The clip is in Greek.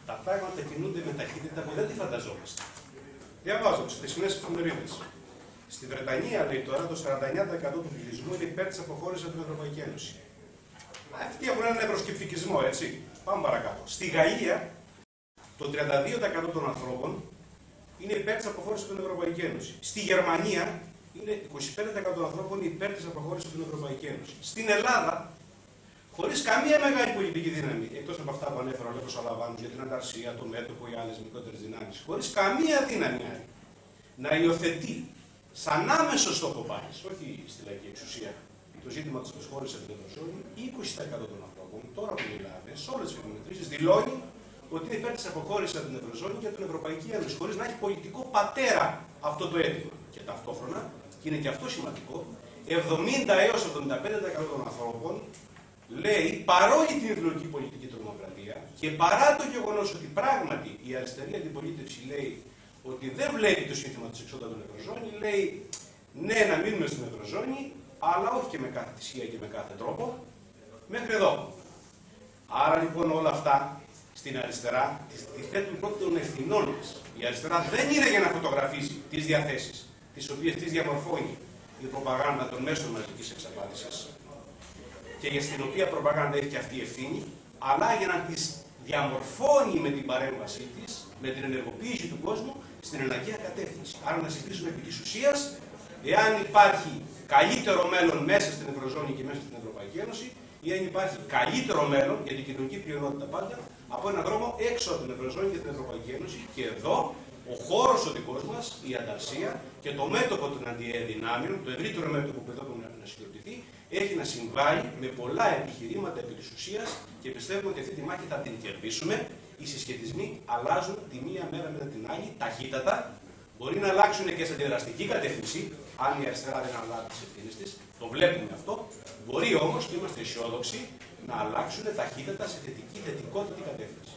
Τα πράγματα κινούνται με ταχύτητα που δεν τη φανταζόμαστε. Διαβάζω τις χθεσινές εφημερίδες. Στη Βρετανία, λέει τώρα, το 49% του πληθυσμού είναι υπέρ της αποχώρησης από την Ευρωπαϊκή Ένωση. Αυτοί έχουν έναν ευρωσκεπτικισμό, έτσι. Πάμε παρακάτω. Στη Γαλλία, το 32% των ανθρώπων είναι υπέρ της αποχώρησης από την Ευρωπαϊκή Ένωση. Στη Γερμανία, είναι 25% των ανθρώπων υπέρ της αποχώρησης από την Ευρωπαϊκή Ένωση. Στην Ελλάδα, χωρίς καμία μεγάλη πολιτική δύναμη, εκτός από αυτά που ανέφερα ο Λέκος Αλαβάνους για την ανταρσία, το μέτωπο ή άλλες μικρότερες δυνάμεις, χωρίς καμία δύναμη άλλη, να υιοθετεί σαν άμεσο στόχο πάλι, όχι στη λαϊκή εξουσία, το ζήτημα της αποχώρησης από την Ευρωζώνη, 20% των ανθρώπων, τώρα που μιλάμε, σε όλες τις φιλομετρήσεις, δηλώνει ότι είναι υπέρ της αποχώρησης από την Ευρωζώνη και την Ευρωπαϊκή Ένωση, χωρίς να έχει πολιτικό πατέρα αυτό το αίτημα. Και ταυτόχρονα, και είναι και αυτό σημαντικό, 70 έως 75% των ανθρώπων λέει, παρόλη την ιδεολογική πολιτική τρομοκρατία και παρά το γεγονός ότι πράγματι η αριστερή αντιπολίτευση λέει ότι δεν βλέπει το σύνθημα της εξόδου από την Ευρωζώνη, λέει ναι να μείνουμε στην Ευρωζώνη, αλλά όχι και με κάθε θυσία και με κάθε τρόπο, μέχρι εδώ. Άρα λοιπόν όλα αυτά στην αριστερά τη θέτουν πρώτα των ευθυνών της. Η αριστερά δεν είναι για να φωτογραφίζει τις διαθέσεις, τις οποίες τις διαμορφώνει η προπαγάνδα των μέσων μαζικής εξαπάτησης και για την οποία προπαγάνδα έχει και αυτή η ευθύνη, αλλά για να τις διαμορφώνει με την παρέμβασή της, με την ενεργοποίηση του κόσμου, στην εναγκαία κατεύθυνση. Άρα να συζητήσουμε επί της ουσίας, εάν υπάρχει καλύτερο μέλλον μέσα στην Ευρωζώνη και μέσα στην Ευρωπαϊκή Ένωση, ή αν υπάρχει καλύτερο μέλλον για την κοινωνική πλειονότητα πάντα, από έναν δρόμο έξω από την Ευρωζώνη και την Ευρωπαϊκή Ένωση. Και εδώ ο χώρος ο δικός μας, η ανταρσία και το μέτωπο των αντιδυνάμεων, το ευρύτερο μέτωπο που εδώ πρέπει να συγκροτηθεί, έχει να συμβάλλει με πολλά επιχειρήματα επί της ουσίας και πιστεύουμε ότι αυτή τη μάχη θα την κερδίσουμε. Οι συσχετισμοί αλλάζουν τη μία μέρα μετά την άλλη, ταχύτατα. Μπορεί να αλλάξουν και σε αντιδραστική κατεύθυνση, αν η αριστερά δεν αλλάξει τις ευθύνες της. Το βλέπουμε αυτό. Μπορεί όμως, και είμαστε αισιόδοξοι, να αλλάξουν ταχύτατα σε θετικότερη κατεύθυνση.